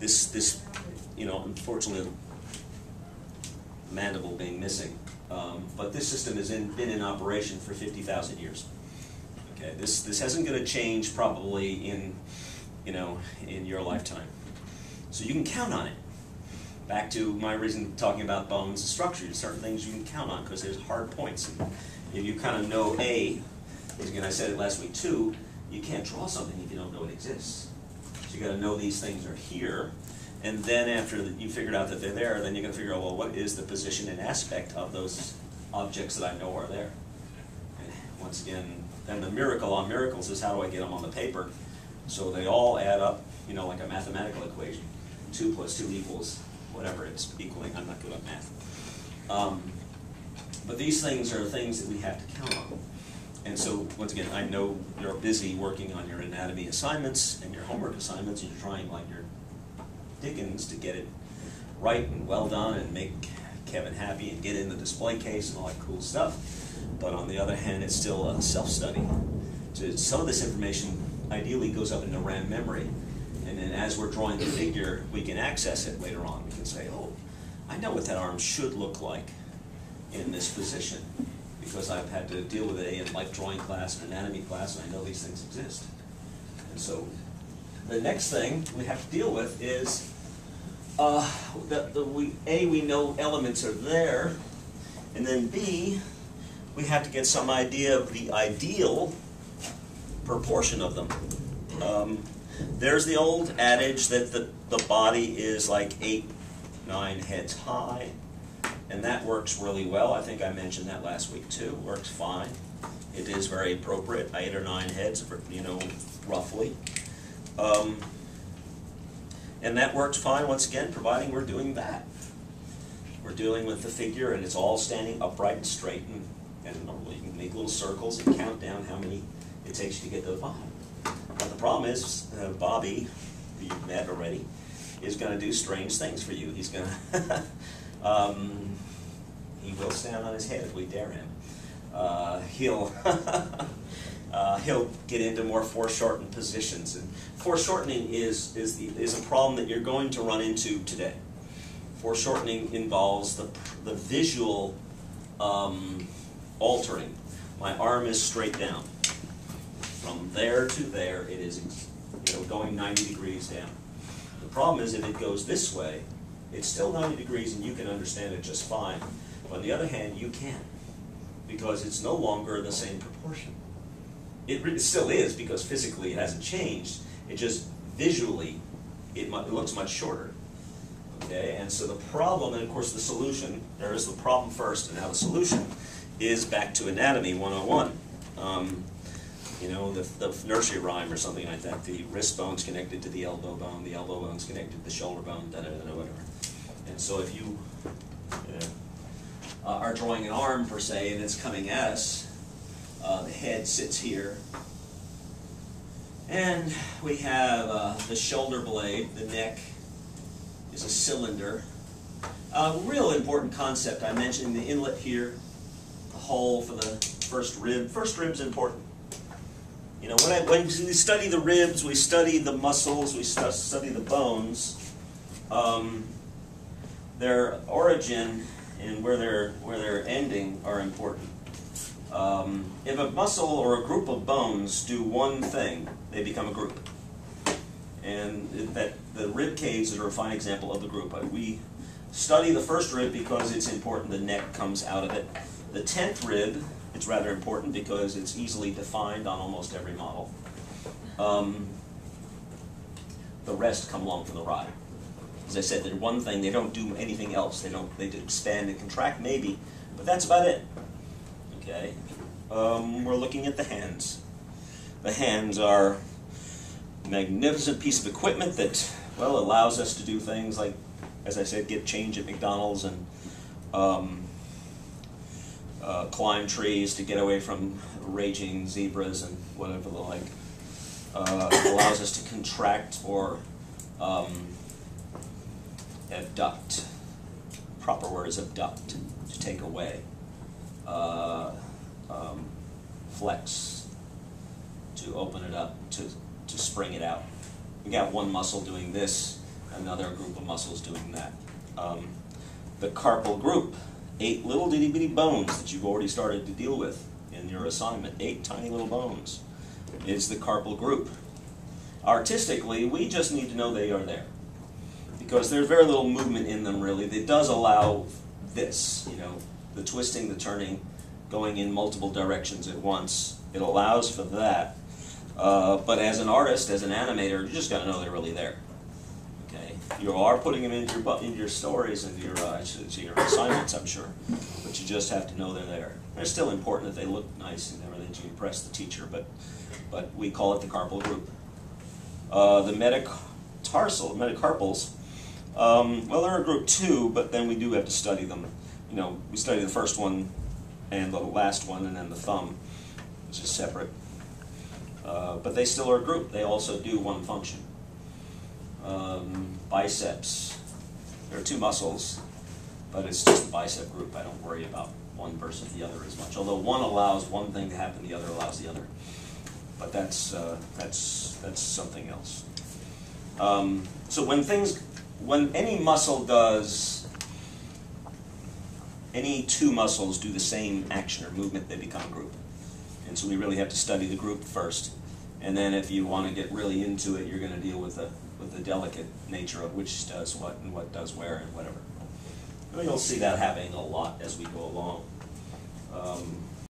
this, you know, unfortunately, mandible being missing. But this system has been in operation for 50,000 years. Okay, this isn't going to change probably in, you know, in your lifetime. So you can count on it. Back to my reason talking about bones and structure. There's certain things you can count on because there's hard points. And if you kind of know A, again I said it last week too, you can't draw something if you don't know it exists. So you got to know these things are here. And then after you figured out that they're there, then you're going to figure out, well, what is the position and aspect of those objects that I know are there? And once again, then the miracle on miracles is how do I get them on the paper so they all add up, you know, like a mathematical equation. 2 + 2 equals whatever it's equaling. I'm not good at math. But these things are things that we have to count on. And so, once again, I know you're busy working on your anatomy assignments and your homework assignments, and you're trying like your Dickens to get it right and well done and make Kevin happy and get in the display case and all that cool stuff. But on the other hand, it's still a self-study. So some of this information ideally goes up into RAM memory. And then as we're drawing the figure, we can access it later on. We can say, oh, I know what that arm should look like in this position because I've had to deal with it in life drawing class and anatomy class, and I know these things exist. And so the next thing we have to deal with is we know elements are there, and then B, we have to get some idea of the ideal proportion of them. There's the old adage that the body is like 8, 9 heads high, and that works really well. I think I mentioned that last week too. Works fine. It is very appropriate, 8 or 9 heads, you know, roughly. And that works fine, once again, providing we're doing that. We're dealing with the figure, and it's all standing upright and straight, and normally you can make little circles and count down how many it takes you to get to the bottom. But the problem is, Bobby, who you've met already, is going to do strange things for you. He's going to, he will stand on his head if we dare him. He'll get into more foreshortened positions, and foreshortening is a problem that you're going to run into today. Foreshortening involves the visual altering. My arm is straight down. From there to there, it is, you know, going 90 degrees down. The problem is if it goes this way, it's still 90 degrees and you can understand it just fine. But on the other hand, you can't, because it's no longer the same proportion. It still is, because physically it hasn't changed. It just visually, it looks much shorter. Okay, and so the problem, and of course the solution, there is the problem first, and now the solution is back to Anatomy 101. You know, the nursery rhyme or something like that. The wrist bone's connected to the elbow bone's connected to the shoulder bone, whatever. And so if you are drawing an arm, per se, and it's coming at us, the head sits here. And we have the shoulder blade, the neck is a cylinder. Real important concept, I mentioned the inlet here, the hole for the first rib. First rib's important. You know, when we study the ribs, we study the muscles, we study the bones. Their origin and where they're ending are important. If a muscle or a group of bones do one thing, they become a group. And the rib cages are a fine example of the group. We study the first rib because it's important, the neck comes out of it. The 10th rib, it's rather important because it's easily defined on almost every model. The rest come along for the ride. As I said, they're one thing, they don't do anything else. They do expand and contract maybe, but that's about it. Okay, we're looking at the hands. The hands are a magnificent piece of equipment that, well, allows us to do things like, as I said, get change at McDonald's and climb trees to get away from raging zebras and whatever the like. It allows us to contract or abduct. Proper word is abduct, to take away. Flex, to open it up, to spring it out. We got one muscle doing this, another group of muscles doing that. The carpal group, 8 little bitty bitty bones that you've already started to deal with in your assignment. 8 tiny little bones is the carpal group. Artistically, we just need to know they are there, because there's very little movement in them really. It does allow this, you know, the twisting, the turning, going in multiple directions at once. It allows for that. But as an artist, as an animator, you just got to know they're really there. Okay, you are putting them into your stories and your assignments, I'm sure, but you just have to know they're there. They're still important that they look nice and everything to impress the teacher, but we call it the carpal group. The metacarpals, well, they're a group too, but then we do have to study them. You know, we study the first one and the last one, and then the thumb, which is separate. But they still are a group. They also do one function. Biceps. There are 2 muscles, but it's just the bicep group. I don't worry about one versus the other as much. Although one allows one thing to happen, the other allows the other. But that's something else. So when any muscle does, any 2 muscles do the same action or movement, they become a group. And so we really have to study the group first. And then if you want to get really into it, you're going to deal with the delicate nature of which does what and what does where and whatever. And you'll see that happening a lot as we go along.